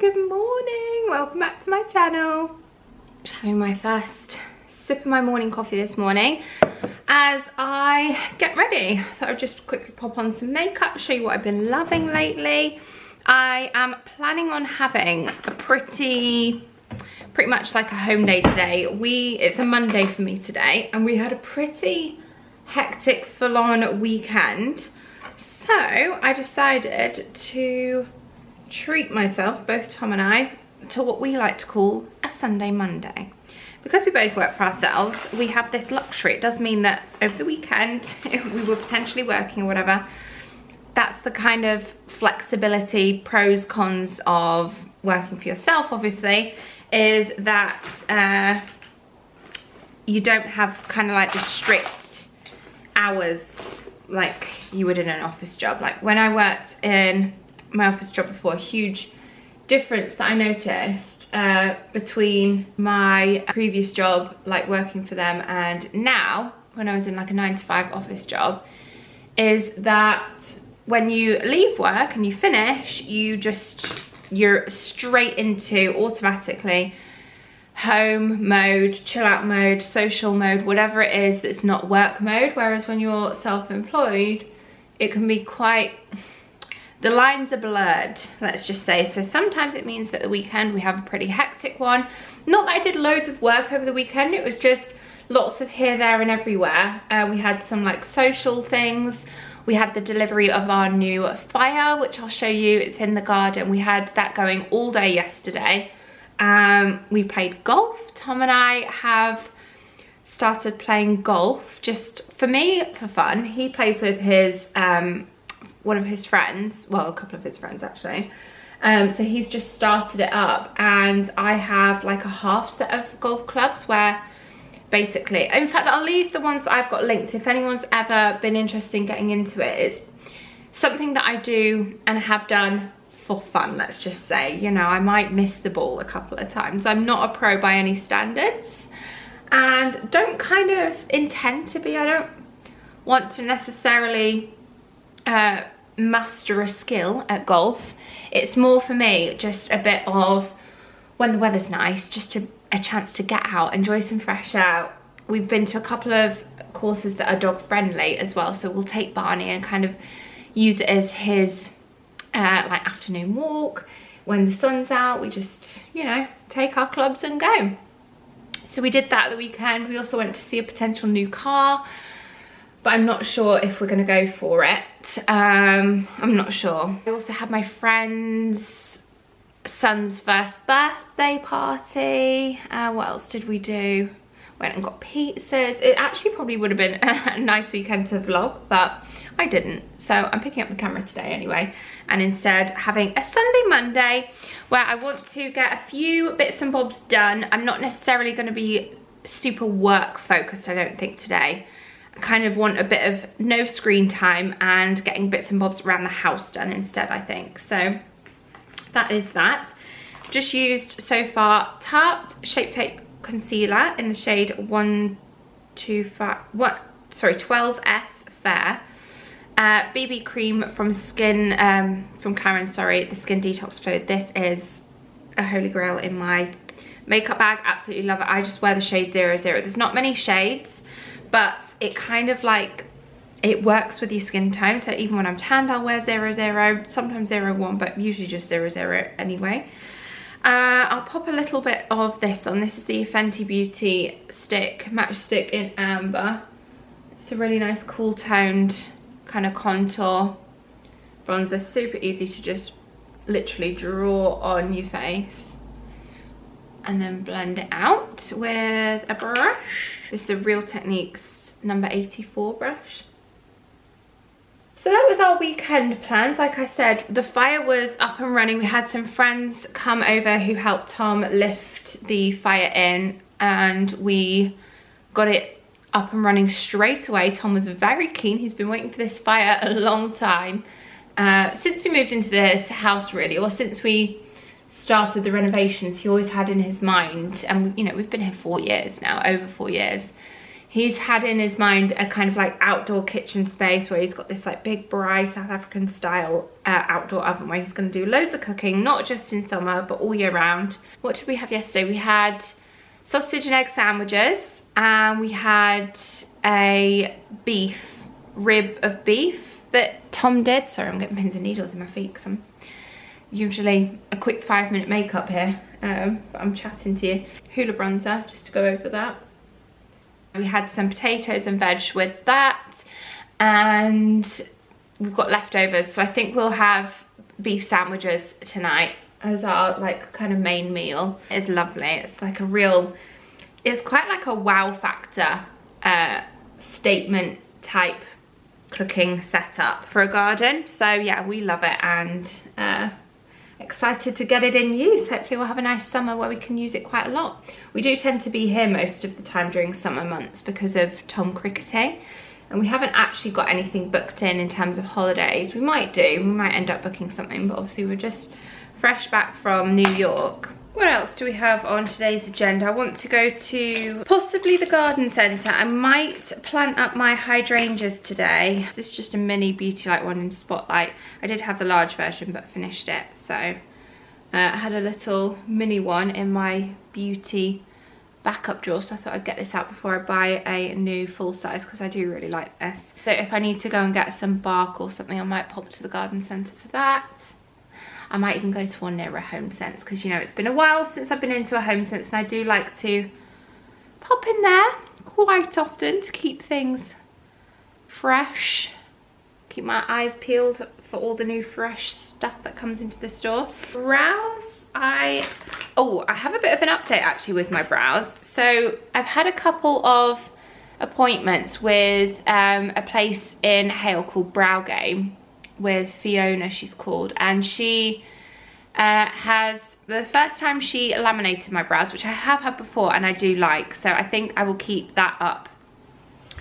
good morning, welcome back to my channel. Just having my first sip of my morning coffee this morning as I get ready. I thought I'd just quickly pop on some makeup, show you what I've been loving lately. I am planning on having a pretty much like a home day today. It's a Monday for me today, and we had a pretty hectic full-on weekend, so I decided to treat myself, both Tom and I, to what we like to call a Sunday Monday. Because we both work for ourselves, we have this luxury. It does mean that over the weekend, if we were potentially working or whatever, that's the kind of flexibility, pros, cons of working for yourself, obviously, is that you don't have kind of like the strict hours like you would in an office job. Like when I worked in my office job before, a huge difference that I noticed between my previous job, like working for them, and now when I was in like a 9-to-5 office job, is that when you leave work and you finish, you're straight into automatically home mode, chill out mode, social mode, whatever it is that's not work mode. Whereas when you're self-employed, it can be quite, the lines are blurred, let's just say. So sometimes it means that the weekend we have a pretty hectic one. Not that I did loads of work over the weekend, it was just lots of here, there and everywhere. We had some like social things. We had the delivery of our new fire, which I'll show you. It's in the garden. We had that going all day yesterday. We played golf. Tom and I have started playing golf just for me, for fun. He plays with his one of his friends, well, a couple of his friends actually. So he's just started it up, and I have like a half set of golf clubs where basically, in fact, I'll leave the ones that I've got linked if anyone's ever been interested in getting into it. It's something that I do and have done for fun, let's just say. You know, I might miss the ball a couple of times. I'm not a pro by any standards, and don't kind of intend to be. I don't want to necessarily master a skill at golf. It's more for me just a bit of, when the weather's nice, just a chance to get out, enjoy some fresh air. We've been to a couple of courses that are dog friendly as well, so we'll take Barney and kind of use it as his like afternoon walk. When the sun's out, we just, you know, take our clubs and go. So we did that the weekend. We also went to see a potential new car, but I'm not sure if we're gonna go for it. I'm not sure. I also had my friend's son's first birthday party. What else did we do? Went and got pizzas. It actually probably would have been a nice weekend to vlog, but I didn't. So I'm picking up the camera today anyway, and instead having a Sunday Monday where I want to get a few bits and bobs done. I'm not necessarily going to be super work focused, I don't think, today. I kind of want a bit of no screen time and getting bits and bobs around the house done instead, I think. So that is that. Just used so far Tarte Shape Tape Concealer in the shade 12S Fair. BB cream from from Karen, sorry, the Skin Detox Fluid. This is a holy grail in my makeup bag. Absolutely love it. I just wear the shade 00. There's not many shades, but it kind of like, it works with your skin tone. So even when I'm tanned, I'll wear 00, sometimes 01, but usually just 00 anyway. I'll pop a little bit of this on. This is the Fenty Beauty stick, match stick in amber. It's a really nice cool toned kind of contour bronzer. Super easy to just literally draw on your face and then blend it out with a brush. This is a Real Techniques number 84 brush. So that was our weekend plans. Like I said, the fire was up and running. We had some friends come over who helped Tom lift the fire in, and we got it up and running straight away. Tom was very keen. He's been waiting for this fire a long time. Since we moved into this house, really, or since we started the renovations, he always had in his mind, and you know, we've been here 4 years now, over 4 years. He's had in his mind a kind of like outdoor kitchen space where he's got this like big Braai South African style outdoor oven where he's going to do loads of cooking, not just in summer but all year round. What did we have yesterday? We had sausage and egg sandwiches, and we had a rib of beef that Tom did. Sorry, I'm getting pins and needles in my feet because I'm usually a quick 5-minute makeup here, but I'm chatting to you. Hula bronzer, just to go over that. We had some potatoes and veg with that, and we've got leftovers, so I think we'll have beef sandwiches tonight as our like kind of main meal. It's lovely. It's like a real, it's quite like a wow factor statement type cooking setup for a garden. So yeah, we love it, and excited to get it in use. Hopefully we'll have a nice summer where we can use it quite a lot. We do tend to be here most of the time during summer months because of Tom cricketing, and we haven't actually got anything booked in terms of holidays. We might end up booking something, but obviously we're just fresh back from New York. What else do we have on today's agenda? I want to go to possibly the garden centre. I might plant up my hydrangeas today. This is just a mini Beauty Light one in Spotlight. I did have the large version but finished it, so I had a little mini one in my beauty backup drawer, so I thought I'd get this out before I buy a new full size because I do really like this. So if I need to go and get some bark or something, I might pop to the garden centre for that. I might even go to one near a Homesense because, you know, it's been a while since I've been into a Homesense, and I do like to pop in there quite often to keep things fresh, keep my eyes peeled for all the new fresh stuff that comes into the store. Brows, I have a bit of an update actually with my brows. So I've had a couple of appointments with a place in Hale called Brow Game, with Fiona, she's called, and she has, the first time she laminated my brows, which I have had before and I do like, so I think I will keep that up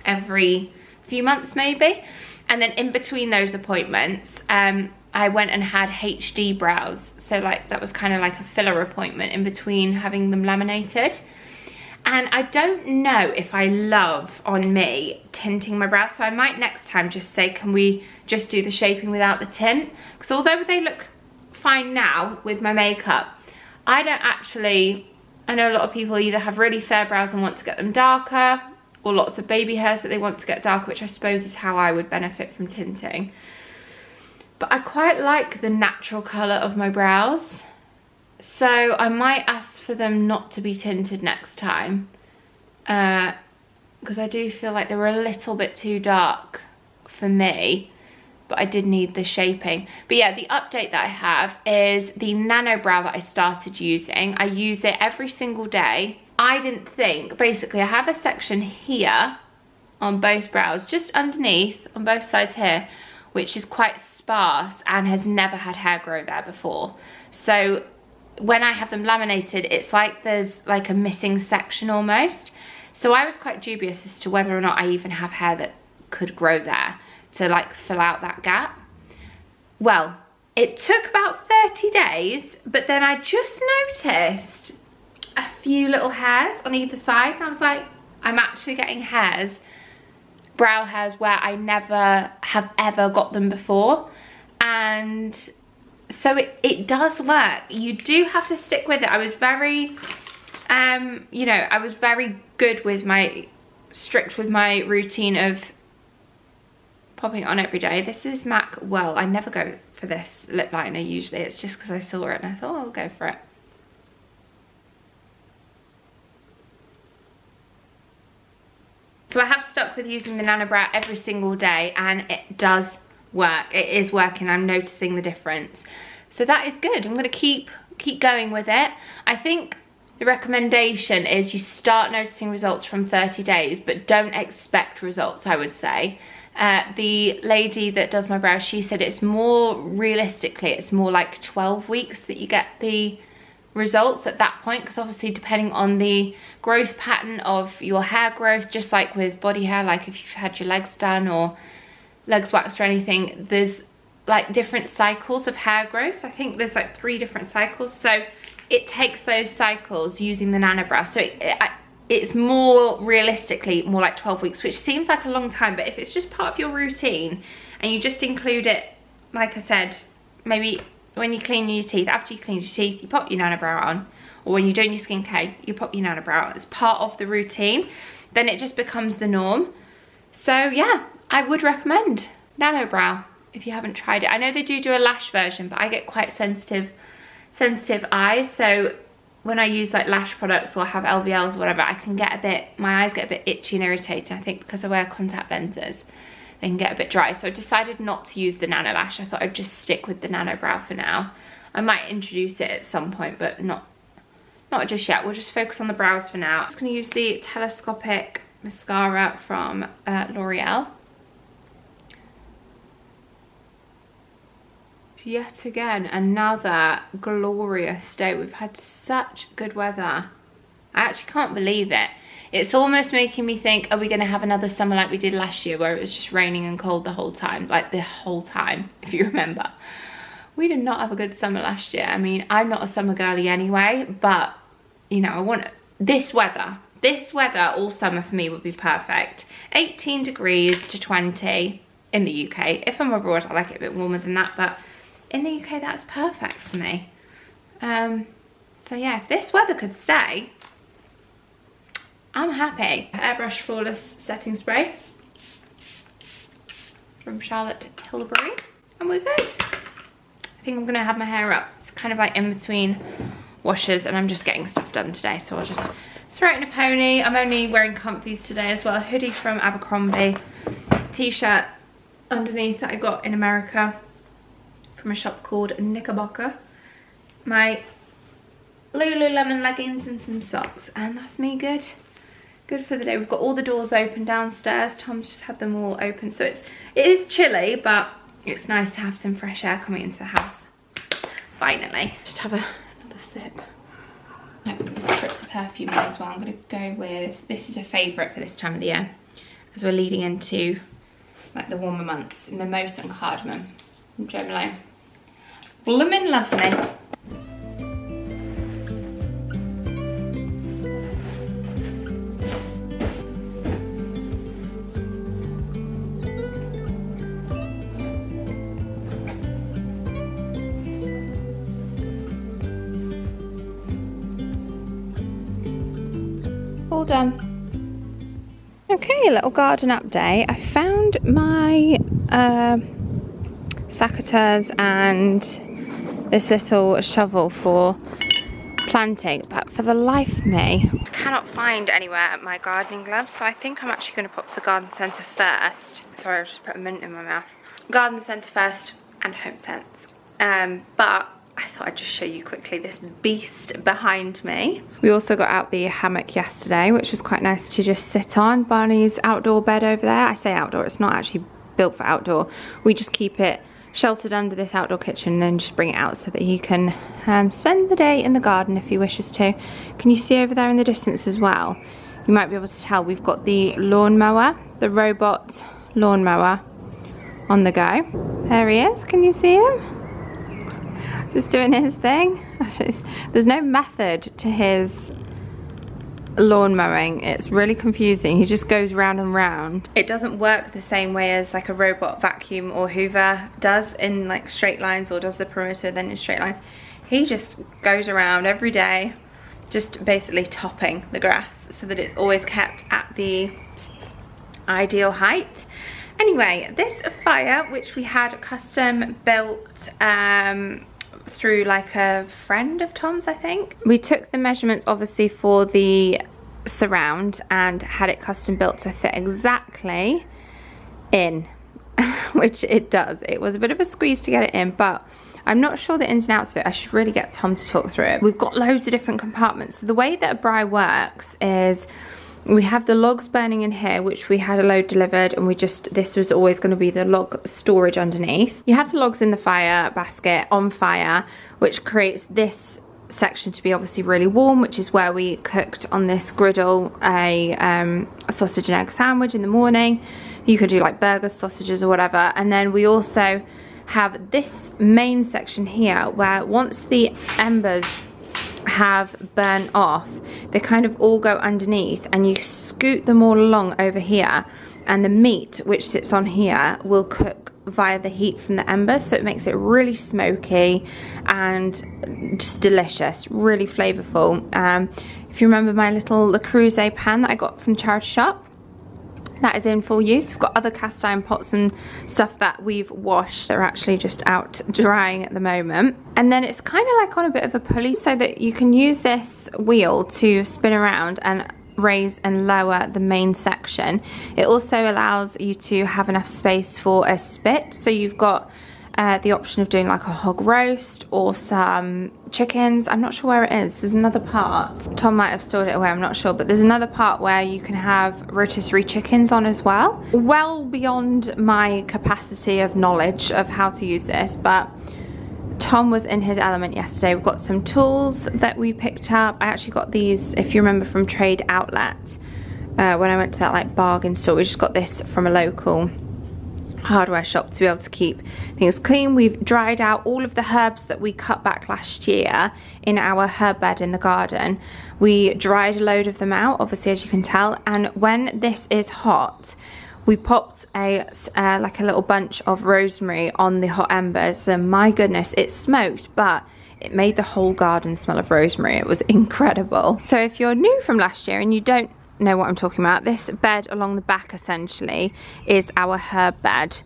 every few months maybe. And then in between those appointments, I went and had HD brows, so like that was kind of like a filler appointment in between having them laminated. And I don't know if I love, on me, tinting my brows, so I might next time just say, can we just do the shaping without the tint? Because although they look fine now with my makeup, I don't actually, I know a lot of people either have really fair brows and want to get them darker, or lots of baby hairs that they want to get darker, which I suppose is how I would benefit from tinting. But I quite like the natural colour of my brows, so I might ask for them not to be tinted next time, because I do feel like they were a little bit too dark for me, but I did need the shaping. But yeah, the update that I have is the Nano Brow that I started using. I use it every single day. I didn't think, basically I have a section here on both brows, just underneath on both sides here, which is quite sparse and has never had hair grow there before. So when I have them laminated, it's like there's like a missing section almost. So I was quite dubious as to whether or not I even have hair that could grow there to like fill out that gap. Well, it took about 30 days, but then I just noticed a few little hairs on either side, and I was like, I'm actually getting hairs, brow hairs, where I never have ever got them before. And so it does work. You do have to stick with it. I was very, you know, I was very good with strict with my routine of popping it on every day. This is MAC Well. I never go for this lip liner usually. It's just because I saw it and I thought, oh, I'll go for it. So I have stuck with using the Nano Brow every single day, and it does work. It is working. I'm noticing the difference. So that is good. I'm going to keep going with it. I think the recommendation is you start noticing results from 30 days, but don't expect results, I would say. The lady that does my brows, she said it's more, realistically, it's more like 12 weeks that you get the results at that point, because obviously depending on the growth pattern of your hair growth, just like with body hair, like if you've had your legs done or legs waxed or anything, there's like different cycles of hair growth. I think there's like 3 different cycles, so it takes those cycles using the Nano Brow. So it's more realistically more like 12 weeks, which seems like a long time, but if it's just part of your routine and you just include it, like I said, maybe when you clean your teeth, after you clean your teeth, you pop your nanobrow on, or when you're doing your skincare, you pop your nanobrow on. It's part of the routine, then it just becomes the norm. So yeah, I would recommend nanobrow if you haven't tried it. I know they do a lash version, but I get quite sensitive eyes, so when I use like lash products or have LVLs or whatever, I can get a bit, my eyes get a bit itchy and irritated. I think because I wear contact lenses, they can get a bit dry. So I decided not to use the nano lash. I thought I'd just stick with the nano brow for now. I might introduce it at some point, but not just yet. We'll just focus on the brows for now. I'm just gonna use the telescopic mascara from L'Oreal. Yet again, another glorious day. We've had such good weather. I actually can't believe it. It's almost making me think, are we going to have another summer like we did last year, where it was just raining and cold the whole time, like the whole time, if you remember. We did not have a good summer last year. I mean, I'm not a summer girly anyway, but you know, I want this weather all summer for me would be perfect. 18 degrees to 20 in the UK. If I'm abroad, I like it a bit warmer than that, but in the UK, that's perfect for me. So yeah, if this weather could stay, I'm happy. Airbrush Flawless Setting Spray from Charlotte Tilbury, and we're good. I think I'm gonna have my hair up. It's kind of like in between washes, and I'm just getting stuff done today, so I'll just throw it in a pony. I'm only wearing comfies today as well. A hoodie from Abercrombie, t-shirt underneath that I got in America from a shop called Knickerbocker, my Lululemon leggings and some socks, and that's me good for the day. We've got all the doors open downstairs. Tom's just had them all open, so it is chilly, but it's nice to have some fresh air coming into the house. Finally, just have another sip. I'm going to spritz the perfume as well. I'm going to go with, this is a favourite for this time of the year, as we're leading into like the warmer months, mimosa and cardamom from Germany. Bloomin' lovely. All done. Okay, a little garden update. I found my secateurs and this little shovel for planting, but for the life of me, I cannot find anywhere my gardening gloves, so I think I'm actually going to pop to the garden centre first. Sorry, I just put a mint in my mouth. Garden centre first and Homesense. But I thought I'd just show you quickly this beast behind me. We also got out the hammock yesterday, which was quite nice to just sit on. Barney's outdoor bed over there. I say outdoor, it's not actually built for outdoor. We just keep it sheltered under this outdoor kitchen and then just bring it out so that he can spend the day in the garden if he wishes to. Can you see over there in the distance as well? You might be able to tell we've got the lawnmower, the robot lawnmower on the go. There he is, can you see him? Just doing his thing. There's no method to his lawn mowing. It's really confusing. He just goes round and round. It doesn't work the same way as like a robot vacuum or hoover does in like straight lines, or does the perimeter then in straight lines. He just goes around every day, just basically topping the grass so that it's always kept at the ideal height. Anyway, this fire, which we had custom built through like a friend of Tom's, I think. We took the measurements obviously for the surround and had it custom built to fit exactly in, which it does. It was a bit of a squeeze to get it in, but I'm not sure the ins and outs of it. I should really get Tom to talk through it. We've got loads of different compartments. So the way that a braai works is we have the logs burning in here, which we had a load delivered, and this was always going to be the log storage underneath. You have the logs in the fire basket on fire, which creates this section to be obviously really warm, which is where we cooked on this griddle a sausage and egg sandwich in the morning. You could do like burgers, sausages or whatever. And then we also have this main section here where once the embers have burnt off, they kind of all go underneath, and you scoot them all along over here, and the meat which sits on here will cook via the heat from the ember, so it makes it really smoky and just delicious, really flavorful. If you remember my little Le Creuset pan that I got from charity shop, that is in full use. We've got other cast iron pots and stuff that we've washed. They're actually just out drying at the moment. And then it's kind of like on a bit of a pulley, so that you can use this wheel to spin around and raise and lower the main section. It also allows you to have enough space for a spit, so you've got the option of doing like a hog roast or some chickens. I'm not sure where it is. There's another part. Tom might have stored it away, I'm not sure, but there's another part where you can have rotisserie chickens on as well. Well beyond my capacity of knowledge of how to use this, but Tom was in his element yesterday. We've got some tools that we picked up. I actually got these, if you remember, from Trade Outlet when I went to that like bargain store. We just got this from a local hardware shop to be able to keep things clean. We've dried out all of the herbs that we cut back last year in our herb bed in the garden. We dried a load of them out, obviously, as you can tell, and when this is hot, we popped like a little bunch of rosemary on the hot embers, and my goodness, it smoked, but it made the whole garden smell of rosemary. It was incredible. So if you're new from last year and you don't know what I'm talking about, this bed along the back essentially is our herb bed,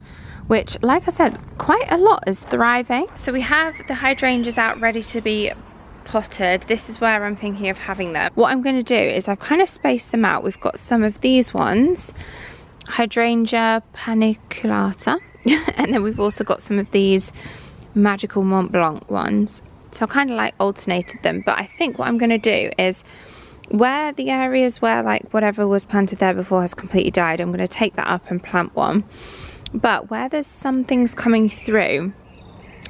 which, like I said, quite a lot is thriving. So we have the hydrangeas out ready to be potted. This is where I'm thinking of having them. What I'm going to do is I've kind of spaced them out. We've got some of these ones, hydrangea paniculata, and then we've also got some of these magical Mont Blanc ones. So I kind of like alternated them, but I think what I'm going to do is, where the areas where like whatever was planted there before has completely died, I'm going to take that up and plant one. But where there's some things coming through,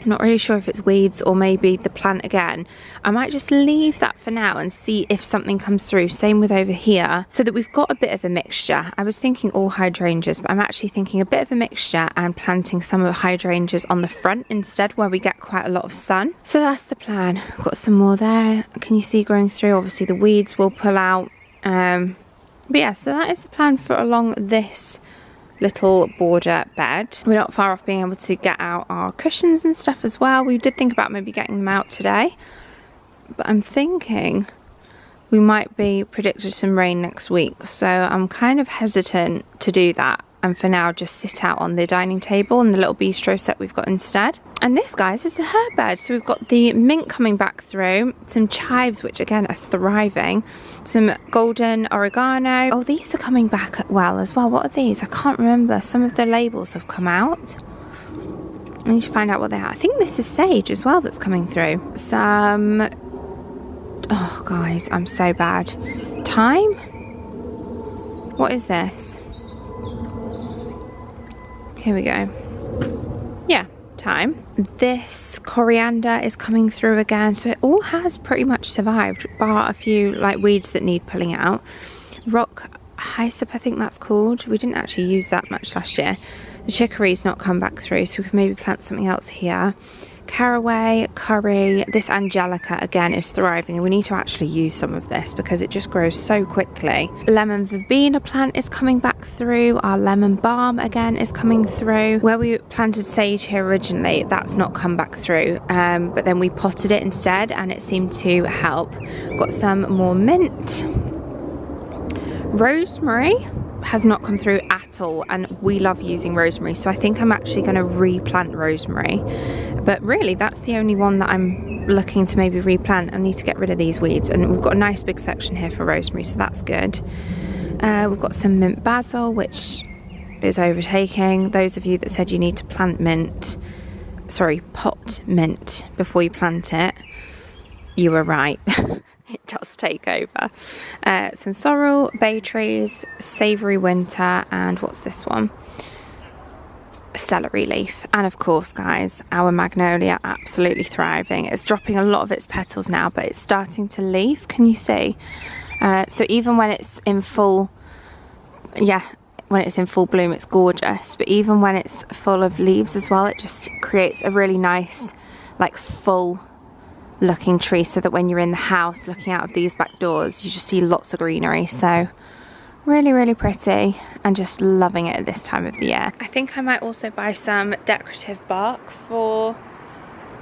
I'm not really sure if it's weeds or maybe the plant again, I might just leave that for now and see if something comes through. Same with over here, so that we've got a bit of a mixture. I was thinking all hydrangeas, but I'm actually thinking a bit of a mixture and planting some of the hydrangeas on the front instead, where we get quite a lot of sun. So that's the plan. I've got some more there. Can you see growing through? Obviously the weeds will pull out. But yeah, so that is the plan for along this little border bed. We're not far off being able to get out our cushions and stuff as well. We did think about maybe getting them out today, but I'm thinking we might be predicted some rain next week, so I'm kind of hesitant to do that, and for now just sit out on the dining table and the little bistro set we've got instead. And this, guys, is the herb bed. So we've got the mint coming back through, some chives, which again are thriving, some golden oregano. Oh, these are coming back well as well. What are these? I can't remember. Some of the labels have come out. I need to find out what they are. I think this is sage as well that's coming through. Some, oh guys, I'm so bad. Thyme? What is this? Here we go. Yeah, thyme. This coriander is coming through again, so it all has pretty much survived, bar a few like weeds that need pulling out. Rock hyssop, I think that's called. We didn't actually use that much last year. The chicory's not come back through, so we can maybe plant something else here. Caraway, curry, this angelica again is thriving, and we need to actually use some of this because it just grows so quickly. Lemon verbena plant is coming back through. Our lemon balm again is coming through. Where we planted sage here originally, that's not come back through, but then we potted it instead and it seemed to help. Got some more mint. Rosemary has not come through at all, and we love using rosemary, so I think I'm actually going to replant rosemary, but really that's the only one that I'm looking to maybe replant. I need to get rid of these weeds, and we've got a nice big section here for rosemary, so that's good. We've got some mint basil, which is overtaking. Those of you that said you need to plant mint, sorry, pot mint before you plant it, you were right. It does take over. Some sorrel, bay trees, savoury winter, and what's this one? Celery leaf. And of course, guys, our magnolia absolutely thriving. It's dropping a lot of its petals now, but it's starting to leaf. Can you see? So even when it's in full, when it's in full bloom, it's gorgeous. But even when it's full of leaves as well, it just creates a really nice, like, full looking tree, so that when you're in the house looking out of these back doors, you just see lots of greenery. So really, really pretty, and just loving it at this time of the year. I think I might also buy some decorative bark for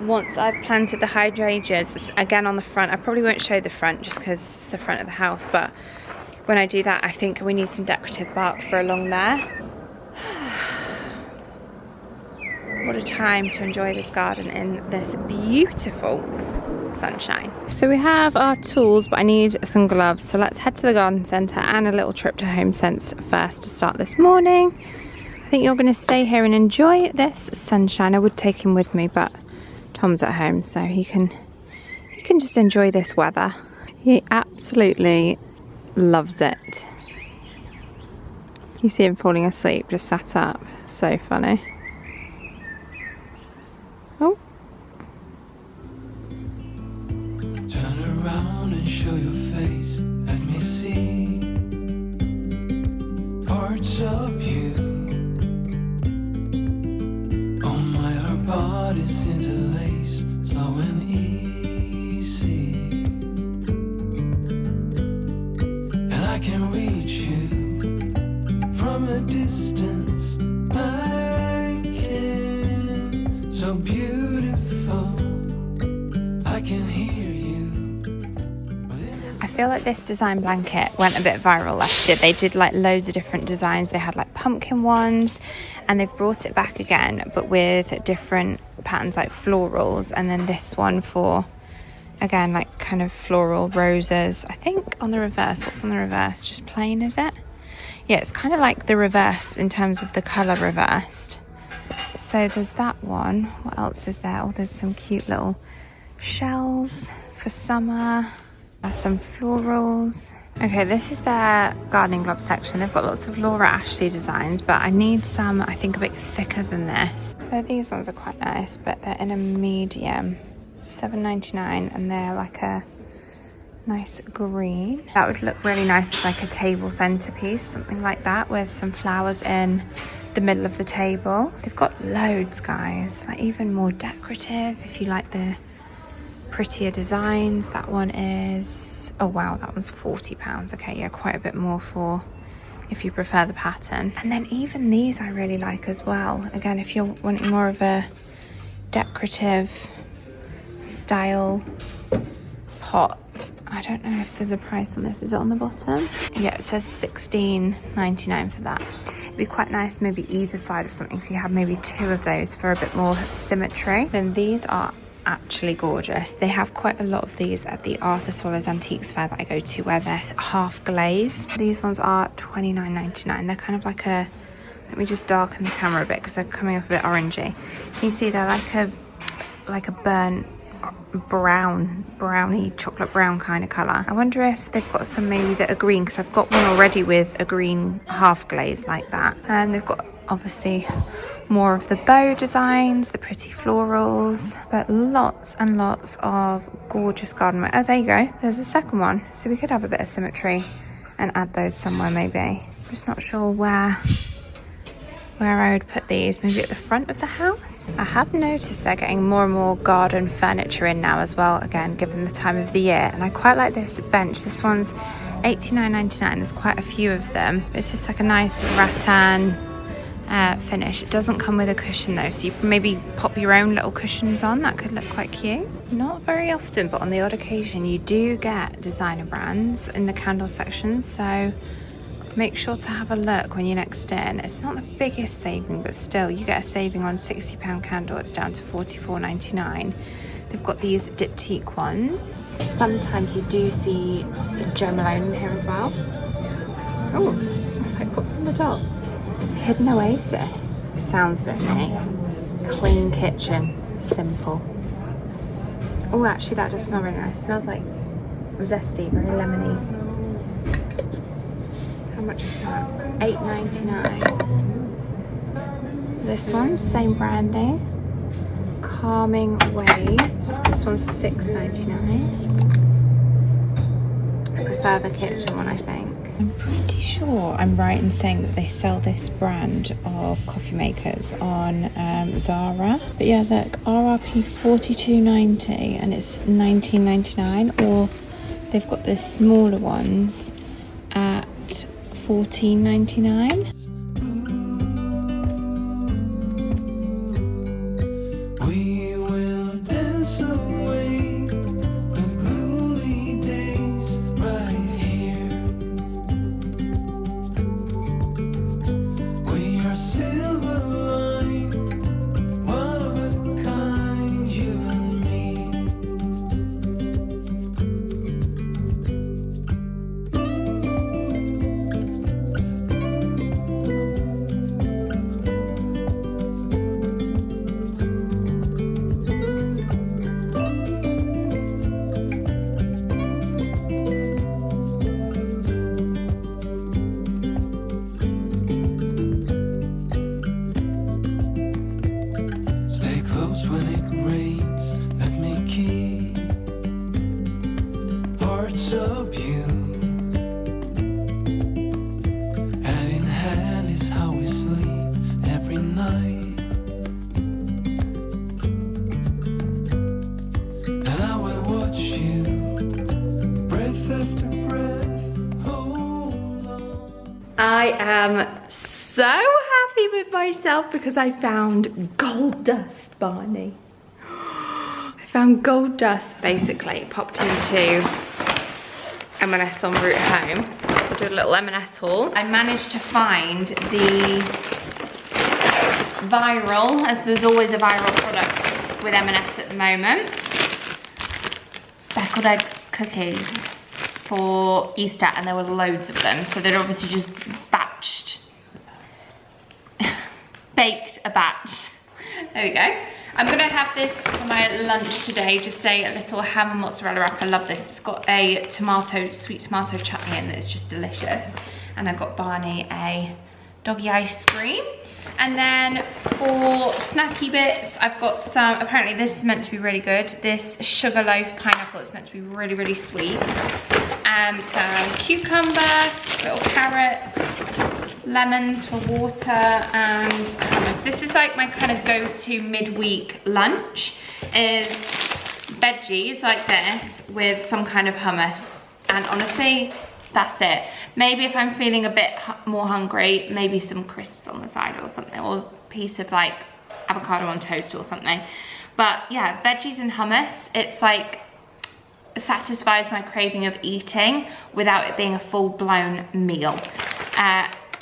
once I've planted the hydrangeas. Again, on the front, I probably won't show the front just because it's the front of the house, but when I do that, I think we need some decorative bark for along there. What a time to enjoy this garden in this beautiful sunshine. So we have our tools, but I need some gloves. So let's head to the garden centre and a little trip to Homesense first to start this morning. I think you're going to stay here and enjoy this sunshine. I would take him with me, but Tom's at home, so he can just enjoy this weather. He absolutely loves it. You see him falling asleep, just sat up. So funny. Oh. Turn around and show your face. Let me see parts of you. Oh my, our bodies interlace, slow and easy. And I can reach you from a distance. I can, so beautiful. I can hear you. I feel like this design blanket went a bit viral last year. They did like loads of different designs. They had like pumpkin ones, and they've brought it back again, but with different patterns like florals. And then this one for, again, like kind of floral roses. I think on the reverse, what's on the reverse? Just plain, is it? Yeah, it's kind of like the reverse in terms of the colour reversed. So there's that one. What else is there? Oh, there's some cute little shells for summer. Some florals. Okay, this is their gardening glove section. They've got lots of Laura Ashley designs, but I need some, I think, a bit thicker than this. Oh, these ones are quite nice, but they're in a medium. $7.99, and they're like a nice green. That would look really nice as like a table centerpiece, something like that, with some flowers in the middle of the table. They've got loads, guys, like even more decorative if you like the prettier designs. That one is, oh wow, that one's £40. Okay, yeah, quite a bit more for if you prefer the pattern. And then even these I really like as well. Again, if you're wanting more of a decorative style pot. I don't know if there's a price on this. Is it on the bottom? Yeah, it says $16.99 for that. It'd be quite nice maybe either side of something if you have maybe two of those for a bit more symmetry. Then these are actually gorgeous. They have quite a lot of these at the Arthur Swallows Antiques Fair that I go to, where they're half glazed. These ones are $29.99. They're kind of like a, let me just darken the camera a bit because they're coming up a bit orangey. Can you see they're like a burnt browny chocolate brown kind of colour. I wonder if they've got some maybe that are green, because I've got one already with a green half glaze like that. And they've got obviously more of the bow designs, the pretty florals, but lots and lots of gorgeous garden. Oh, there you go. There's a second one. So we could have a bit of symmetry and add those somewhere maybe. I'm just not sure where I would put these. Maybe at the front of the house. I have noticed they're getting more and more garden furniture in now as well, again, given the time of the year. And I quite like this bench. This one's $89.99. There's quite a few of them. It's just like a nice rattan finish. It doesn't come with a cushion though, so you can maybe pop your own little cushions on. That could look quite cute. Not very often, but on the odd occasion you do get designer brands in the candle section, so make sure to have a look when you're next in. It's not the biggest saving, but still you get a saving on £60 candle. It's down to $44.99. They've got these diptyque ones. Sometimes you do see the Jo Malone in here as well. Oh, it's like, what's on the top? Hidden Oasis. Sounds a bit neat. Clean kitchen. Simple. Oh, actually that does smell really nice. It smells like zesty, very lemony. How much is that? $8.99. This one, same branding. Calming Waves. This one's $6.99. I prefer the kitchen one, I think. I'm pretty sure I'm right in saying that they sell this brand of coffee makers on Zara. But yeah, look, RRP $42.90 and it's $19.99, or they've got the smaller ones at $14.99. We will dance away the gloomy days right here. We are silver line, one of a kind, you and me. Stay close when it rains. Let me keep parts of you. Hand in hand is how we sleep every night. And I will watch you, breath after breath. Hold on. I am so happy with myself because I found gold dust, Barney. I found gold dust, basically. Popped into M&S en route home. I'll do a little M&S haul. I managed to find the viral, as there's always a viral product with M&S at the moment, speckled egg cookies for Easter, and there were loads of them. So they'd obviously just baked a batch. There we go. I'm gonna have this for my lunch today, just a little ham and mozzarella wrap. I love this. It's got a sweet tomato chutney in it. It's just delicious. And I've got Barney a doggy ice cream. And then for snacky bits, I've got some, apparently this is meant to be really good. This sugar loaf pineapple is meant to be really, really sweet. Some cucumber, little carrots, lemons for water, and hummus. This is like my kind of go-to midweek lunch, is veggies like this with some kind of hummus. And honestly, that's it. Maybe if I'm feeling a bit more hungry, maybe some crisps on the side or something, or a piece of like avocado on toast or something. But yeah, veggies and hummus, it's like satisfies my craving of eating without it being a full-blown meal.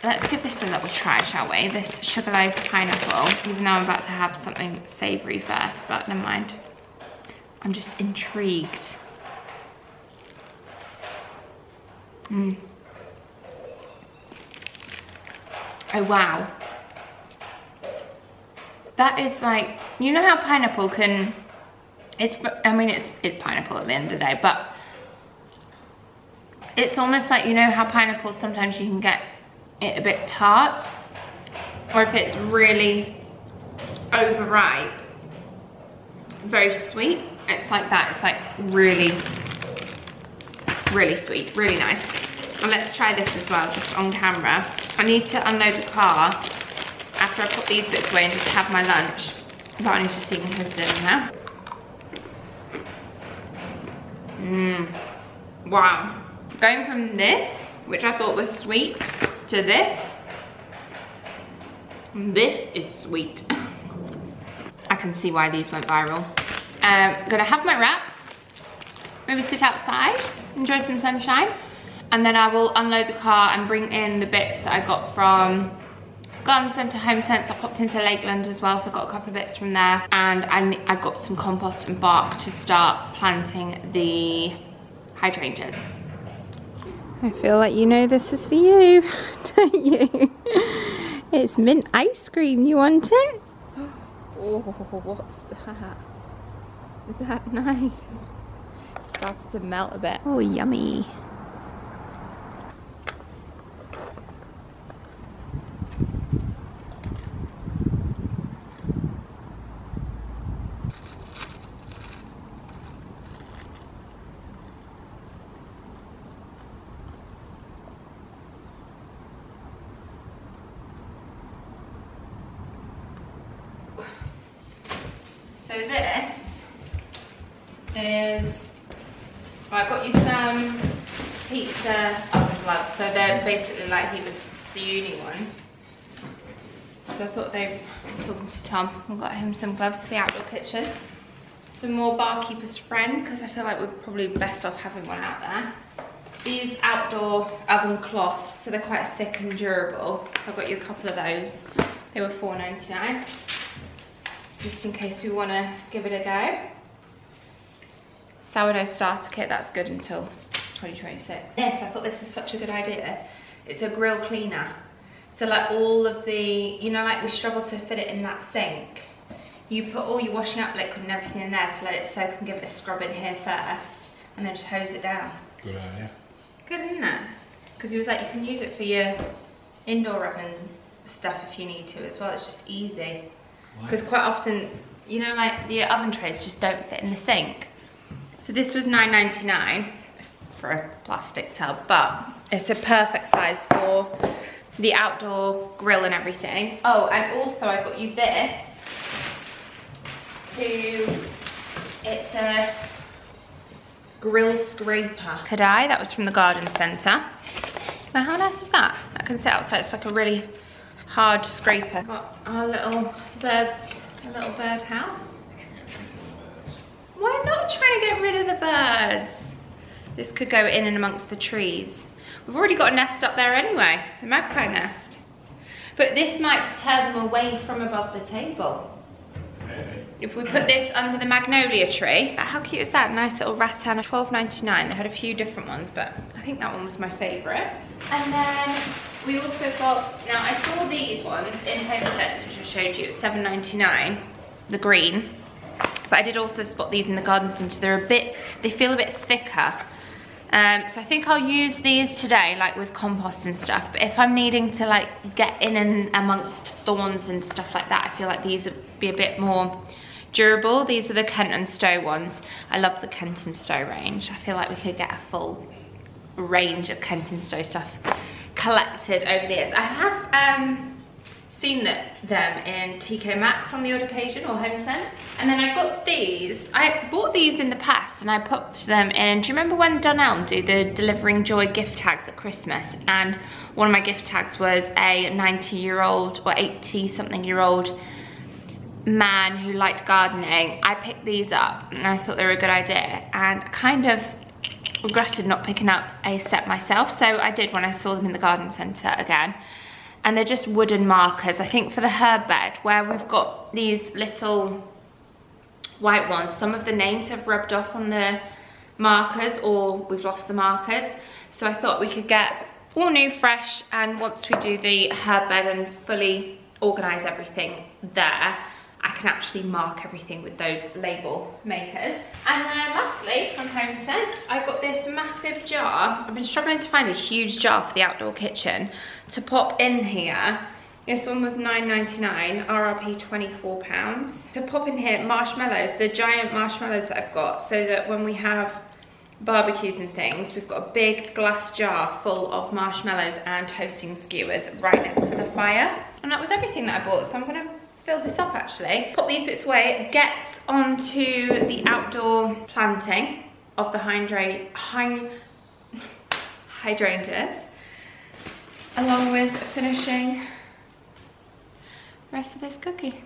Let's give this a little try, shall we? This sugar loaf pineapple, even though I'm about to have something savoury first, but never mind. I'm just intrigued. Oh wow. That is like, you know how pineapple can, it's pineapple at the end of the day, but it's almost like, you know how pineapple sometimes you can get it a bit tart, or if it's really overripe, very sweet. It's like that. It's like really, really sweet, really nice. And let's try this as well, just on camera. I need to unload the car after I put these bits away and just have my lunch. Barney's just eating his dinner now. Wow. Going from this, which I thought was sweet, to this is sweet. I can see why these went viral. Gonna have my wrap, maybe sit outside, enjoy some sunshine, and then I will unload the car and bring in the bits that I got from Garden Centre, Homesense. I popped into Lakeland as well, so I got a couple of bits from there, and I got some compost and bark to start planting the hydrangeas. I feel like you know this is for you, don't you? It's mint ice cream, you want it? Oh, what's that? Is that nice? It started to melt a bit. Oh, yummy. this is, well, I got you some pizza oven gloves. So they're basically like the uni ones. So I thought they were talking to Tom. We got him some gloves for the outdoor kitchen. Some more Barkeeper's Friend, because I feel like we're probably best off having one out there. These outdoor oven cloths, so they're quite thick and durable. So I got you a couple of those. They were $4.99. Just in case we want to give it a go. Sourdough starter kit, that's good until 2026. Yes, I thought this was such a good idea. It's a grill cleaner. So like all of the, you know, like we struggle to fit it in that sink. You put all your washing up liquid and everything in there to let it soak and give it a scrub in here first, and then just hose it down. Good idea. Good, isn't it? Because he was like, you can use it for your indoor oven stuff if you need to as well. It's just easy. Because quite often, you know, like the oven trays just don't fit in the sink. So this was $9.99 for a plastic tub, but it's a perfect size for the outdoor grill and everything. Oh, and also I got you this it's a grill scraper. Could I? That was from the garden centre. But how nice is that? That can sit outside. It's like a really hard scraper. Got our little birds, a little bird house. Why not try to get rid of the birds? This could go in and amongst the trees. We've already got a nest up there anyway, the magpie nest. But this might deter them away from above the table. Maybe. If we put this under the magnolia tree. How cute is that? Nice little rattan, $12.99. They had a few different ones, but I think that one was my favourite. And then we also got, now I saw these ones in Homesense, which I showed you, at $7.99, the green. But I did also spot these in the garden centre. They're a bit, they feel a bit thicker. So I think I'll use these today, like with compost and stuff. But if I'm needing to like get in and amongst thorns and stuff like that, I feel like these would be a bit more durable. These are the Kent and Stowe ones. I love the Kent and Stowe range. I feel like we could get a full range of Kent and Stowe stuff collected over the years. I have seen them in TK Maxx on the odd occasion, or Homesense. And then I got these. I bought these in the past and I popped them in. Do you remember when Dunelm do the Delivering Joy gift tags at Christmas? And one of my gift tags was a 90-year-old or 80-something-year-old man who liked gardening. I picked these up and I thought they were a good idea, and kind of regretted not picking up a set myself. So I did when I saw them in the garden centre again. And they're just wooden markers, I think, for the herb bed, where we've got these little white ones. Some of the names have rubbed off on the markers, or we've lost the markers. So I thought we could get all new, fresh, and once we do the herb bed and fully organise everything there, I can actually mark everything with those label makers. And then lastly, from Homesense, I got this massive jar. I've been struggling to find a huge jar for the outdoor kitchen to pop in here. This one was $9.99, RRP £24. To pop in here marshmallows, the giant marshmallows that I've got, so that when we have barbecues and things, we've got a big glass jar full of marshmallows and toasting skewers right next to the fire. And that was everything that I bought, so I'm gonna fill this up actually. Pop these bits away, get onto the outdoor planting of the hydrangeas, along with finishing the rest of this cookie.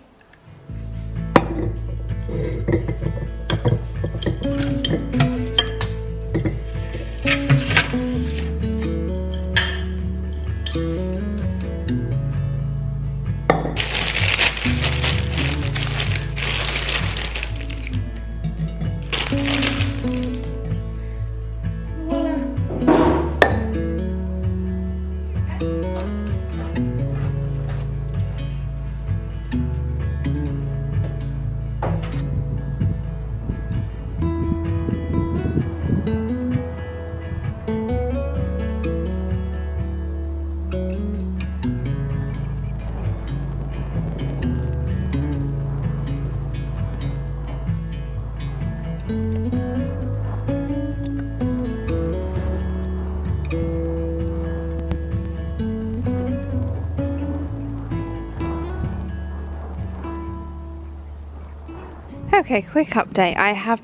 Okay, quick update. I have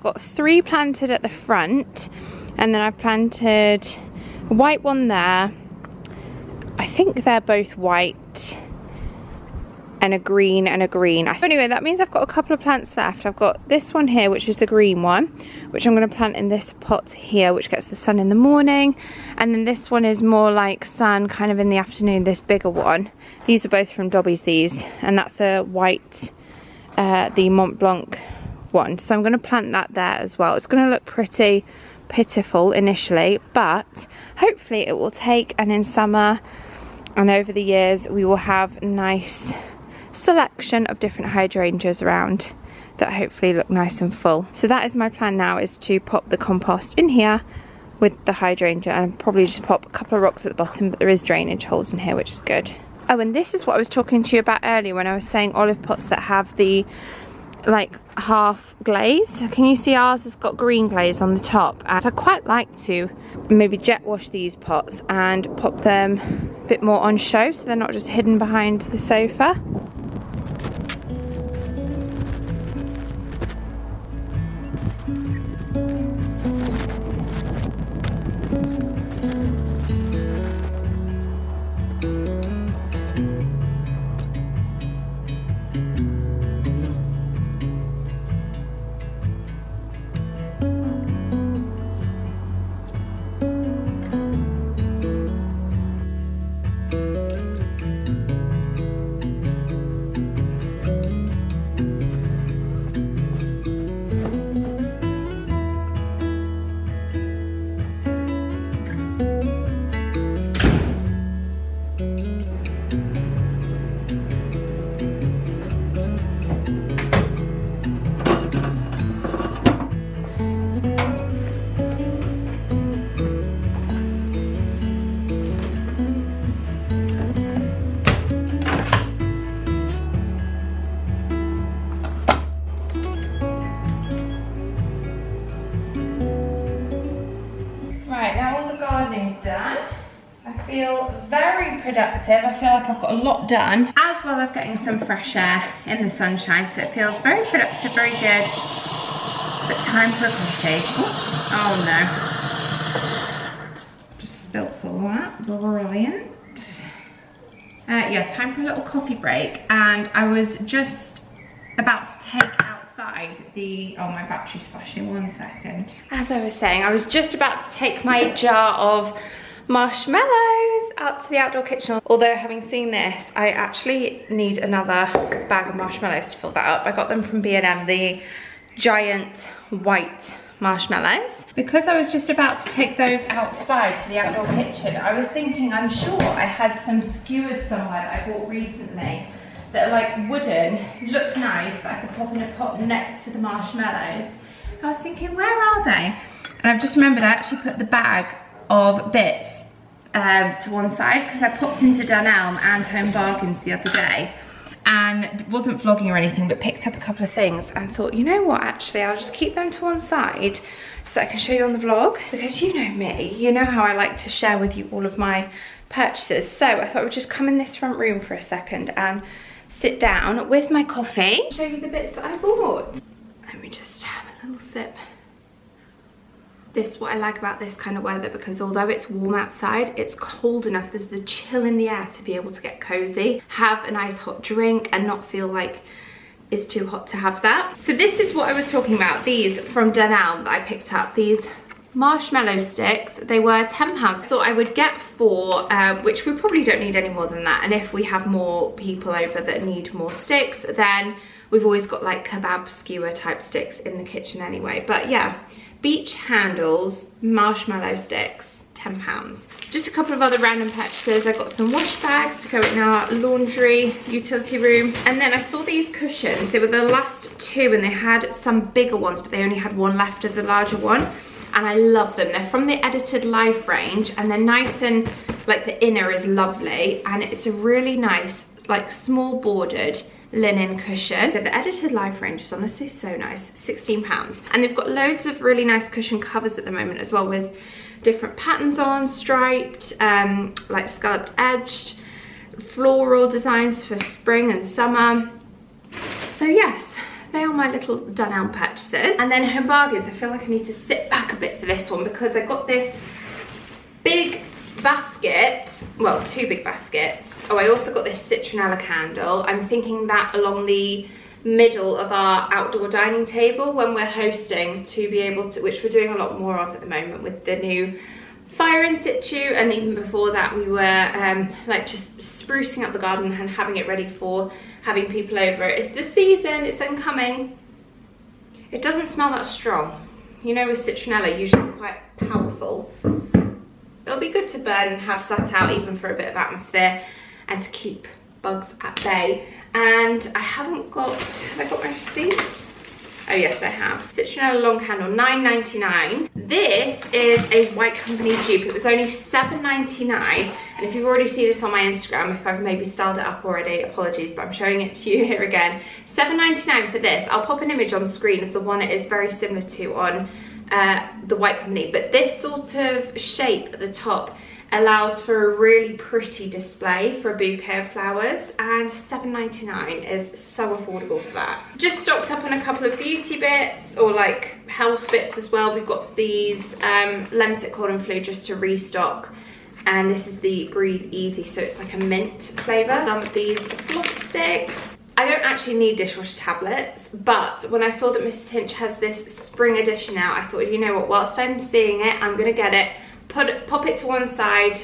got 3 planted at the front, and then I've planted a white one there. I think they're both white, and a green and a green. Anyway, that means I've got a couple of plants left. I've got this one here, which is the green one, which I'm going to plant in this pot here, which gets the sun in the morning. And then this one is more like sun kind of in the afternoon, this bigger one. These are both from Dobby's, these, and that's a white, the Mont Blanc one. So I'm going to plant that there as well. It's going to look pretty pitiful initially, but hopefully it will take, and in summer and over the years we will have nice selection of different hydrangeas around that hopefully look nice and full. So that is my plan now, is to pop the compost in here with the hydrangea, and probably just pop a couple of rocks at the bottom, but there is drainage holes in here, which is good. Oh, and this is what I was talking to you about earlier when I was saying olive pots that have the like half glaze. Can you see ours has got green glaze on the top? And I quite like to maybe jet wash these pots and pop them a bit more on show so they're not just hidden behind the sofa. Right, now all the gardening's done. I feel very productive. I feel like I've got a lot done, as well as getting some fresh air in the sunshine, so it feels very productive, very good. But time for a coffee. Oops. Oh no. Just spilt all that. Brilliant. Yeah, time for a little coffee break, and I was just about to take outside the, oh, my battery's flashing, 1 second. As I was saying, I was just about to take my jar of marshmallows out to the outdoor kitchen. Although, having seen this, I actually need another bag of marshmallows to fill that up. I got them from B&M, the giant white marshmallows. Because I was just about to take those outside to the outdoor kitchen, I was thinking, I'm sure I had some skewers somewhere that I bought recently that are like wooden, look nice, I could pop in a pot next to the marshmallows. I was thinking, where are they? And I've just remembered I actually put the bag of bits to one side, because I popped into Dunelm and Home Bargains the other day and wasn't vlogging or anything, but picked up a couple of things and thought, you know what, actually I'll just keep them to one side so that I can show you on the vlog, because you know me, you know how I like to share with you all of my purchases. So I thought I would just come in this front room for a second and sit down with my coffee, show you the bits that I bought. Let me just have a little sip. This is what I like about this kind of weather, because although it's warm outside, it's cold enough, there's the chill in the air to be able to get cozy, have a nice hot drink and not feel like it's too hot to have that. So this is what I was talking about, these from Dunelm that I picked up, these marshmallow sticks. They were £10. I thought I would get 4, which we probably don't need any more than that, and if we have more people over that need more sticks, then we've always got like kebab skewer type sticks in the kitchen anyway. But yeah, beach handles, marshmallow sticks, £10. Just a couple of other random purchases. I got some wash bags to go in our laundry utility room, and then I saw these cushions. They were the last 2 and they had some bigger ones, but they only had 1 left of the larger one. And I love them. They're from the Edited Life range, and they're nice, and like the inner is lovely, and it's a really nice like small bordered linen cushion. The Edited Life range is honestly so nice, £16. And they've got loads of really nice cushion covers at the moment as well, with different patterns on, striped, like scalloped edged, floral designs for spring and summer. So yes, they are my little Dunelm purchases. And then Home Bargains, I feel like I need to sit back a bit for this one because I got this big basket, well, 2 big baskets. Oh, I also got this citronella candle. I'm thinking that along the middle of our outdoor dining table when we're hosting, to be able to, which we're doing a lot more of at the moment with the new fire in situ, and even before that we were like just sprucing up the garden and having it ready for having people over. It's the season, it's incoming. It doesn't smell that strong. You know, with citronella, usually it's quite powerful. It'll be good to burn and have sat out even for a bit of atmosphere and to keep bugs at bay. And I haven't got, have I got my receipt? Oh yes, I have. Citronella long candle, $9.99. This is a White Company dupe. It was only $7.99. And if you've already seen this on my Instagram, if I've maybe styled it up already, apologies, but I'm showing it to you here again. $7.99 for this. I'll pop an image on screen of the one it is very similar to on the White Company. But this sort of shape at the top allows for a really pretty display for a bouquet of flowers, and $7.99 is so affordable for that. Just stocked up on a couple of beauty bits, or like health bits as well. We've got these Lemsip Cold and Flu just to restock, and this is the Breathe Easy, so it's like a mint flavour. Some of these floss sticks. I don't actually need dishwasher tablets, but when I saw that Mrs. Hinch has this spring edition out, I thought, you know what, whilst I'm seeing it, I'm gonna get it. Pop it to one side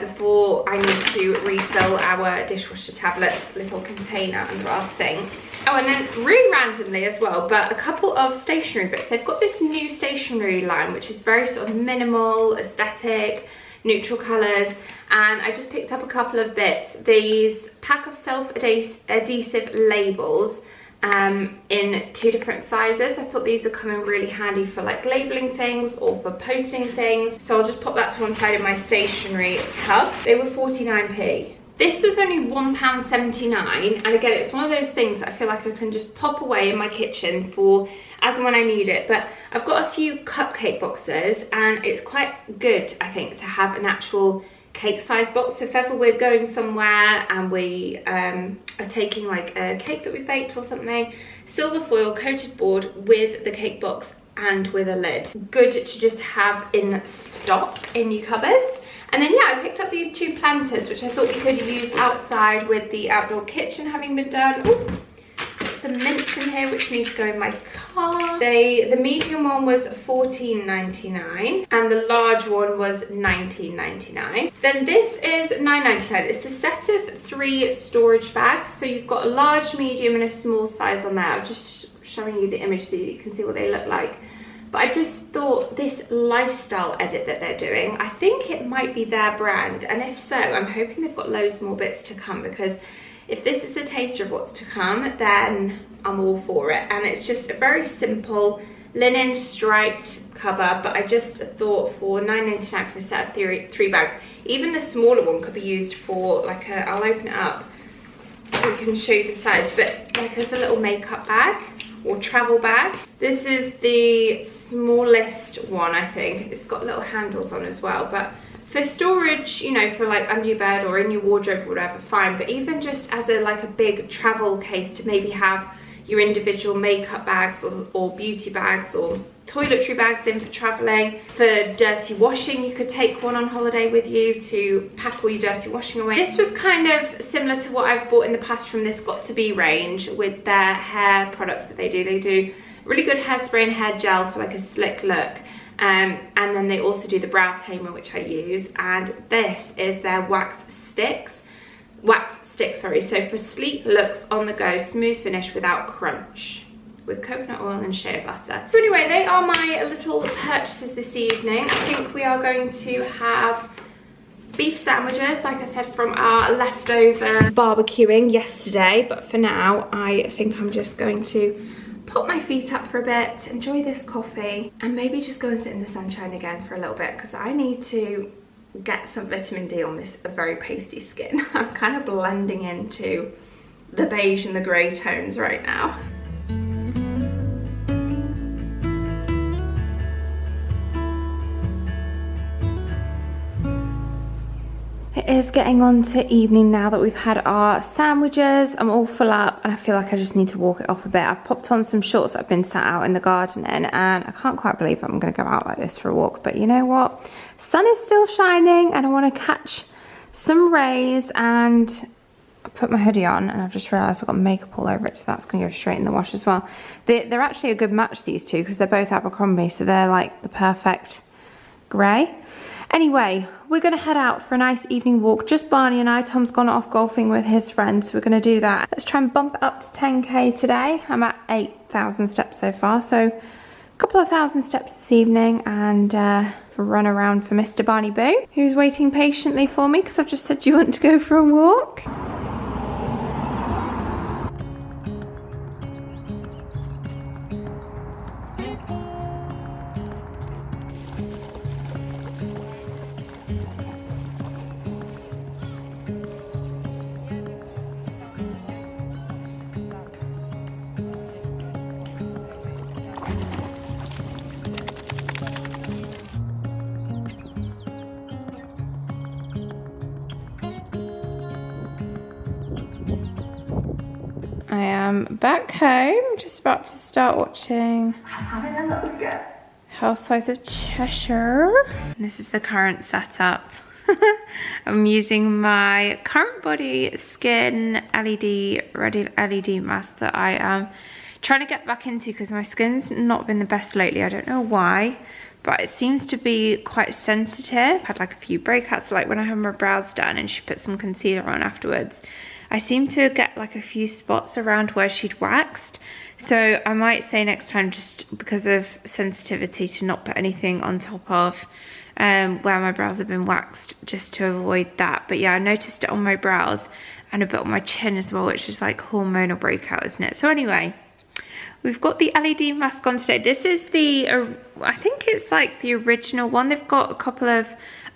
before I need to refill our dishwasher tablets little container under our sink. Oh, and then really randomly as well, but a couple of stationery bits. They've got this new stationery line, which is very sort of minimal, aesthetic, neutral colours, and I just picked up a couple of bits. These pack of self-adhesive labels in 2 different sizes. I thought these are coming really handy for like labeling things or for posting things, so I'll just pop that to one side of my stationery tub. They were 49p. This was only £1.79, and again, it's one of those things that I feel like I can just pop away in my kitchen for as and when I need it. But I've got a few cupcake boxes, and it's quite good, I think, to have an actual cake size box. So if ever we're going somewhere and we are taking like a cake that we baked or something, silver foil coated board with the cake box and with a lid. Good to just have in stock in your cupboards. And then yeah, I picked up these 2 planters, which I thought we could use outside with the outdoor kitchen having been done. Ooh, some mints in here which need to go in my car. The medium one was $14.99 and the large one was $19.99. Then this is $9.99. It's a set of 3 storage bags, so you've got a large, medium and a small size on there. I'm just showing you the image so you can see what they look like. But I just thought this lifestyle edit that they're doing, I think it might be their brand, and if so, I'm hoping they've got loads more bits to come, because if this is a taster of what's to come, then I'm all for it. And it's just a very simple linen striped cover, but I just thought for $9.99 for a set of 3 bags, even the smaller one could be used for like a, I'll open it up so I can show you the size, but like as a little makeup bag or travel bag. This is the smallest one, I think. It's got little handles on as well, but for storage, you know, for like under your bed or in your wardrobe or whatever, fine. But even just as a like a big travel case to maybe have your individual makeup bags or beauty bags or toiletry bags in for traveling. For dirty washing, you could take one on holiday with you to pack all your dirty washing away. This was kind of similar to what I've bought in the past from this Got To Be range with their hair products that they do. They do really good hairspray and hair gel for like a slick look. And then they also do the brow tamer, which I use, and this is their wax stick, sorry. So for sleek looks on the go, smooth finish without crunch, with coconut oil and shea butter. So anyway, they are my little purchases this evening. I think we are going to have beef sandwiches, like I said, from our leftover barbecuing yesterday, but for now I think I'm just going to put my feet up for a bit, enjoy this coffee, and maybe just go and sit in the sunshine again for a little bit, because I need to get some vitamin D on this very pasty skin. I'm kind of blending into the beige and the grey tones right now. It is getting on to evening now that we've had our sandwiches. I'm all full up and I feel like I just need to walk it off a bit. I've popped on some shorts that I've been sat out in the garden in, and I can't quite believe I'm going to go out like this for a walk. But you know what? Sun is still shining and I want to catch some rays, and I put my hoodie on and I've just realised I've got makeup all over it, so that's going to go straight in the wash as well. They're actually a good match, these two, because they're both Abercrombie, so they're like the perfect grey. Anyway, we're going to head out for a nice evening walk. Just Barney and I. Tom's gone off golfing with his friends, so we're going to do that. Let's try and bump it up to 10k today. I'm at 8,000 steps so far, so a couple of thousand steps this evening, and run around for Mr. Barney Boo, who's waiting patiently for me because I've just said, do you want to go for a walk? I am back home, just about to start watching Housewives of Cheshire. And this is the current setup. I'm using my Current Body Skin Ready LED mask that I am trying to get back into because my skin's not been the best lately. I don't know why, but it seems to be quite sensitive. I had like a few breakouts, like when I had my brows done and she put some concealer on afterwards. I seem to get like a few spots around where she'd waxed. So I might say next time, just because of sensitivity, to not put anything on top of where my brows have been waxed, just to avoid that. But yeah, I noticed it on my brows and a bit on my chin as well, which is like hormonal breakout, isn't it? So anyway, we've got the LED mask on today. This is the, I think it's like the original one. They've got a couple of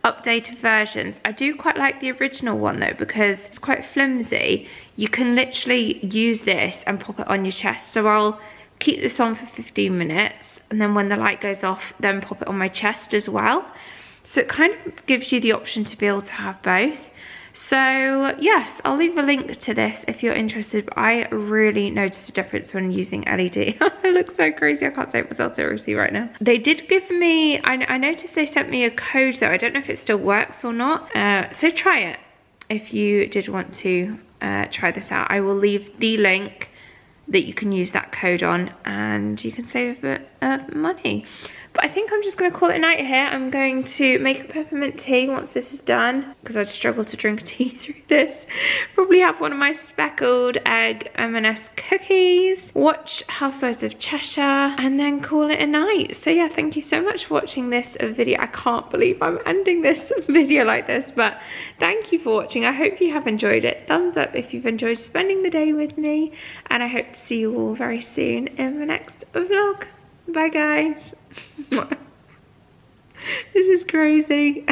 updated versions. I do quite like the original one though, because it's quite flimsy. You can literally use this and pop it on your chest. So I'll keep this on for 15 minutes and then when the light goes off, then pop it on my chest as well. So it kind of gives you the option to be able to have both. So yes, I'll leave a link to this if you're interested, but I really noticed a difference when using LED. I look so crazy, I can't take myself seriously right now. They did give me, I noticed they sent me a code though. I don't know if it still works or not. So try it if you did want to try this out. I will leave the link that you can use that code on and you can save a bit of money. But I think I'm just going to call it a night here. I'm going to make a peppermint tea once this is done, because I'd struggle to drink tea through this. Probably have one of my speckled egg M&S cookies, watch Housewives of Cheshire, and then call it a night. So yeah, thank you so much for watching this video. I can't believe I'm ending this video like this, but thank you for watching. I hope you have enjoyed it. Thumbs up if you've enjoyed spending the day with me, and I hope to see you all very soon in the next vlog. Bye guys. This is crazy.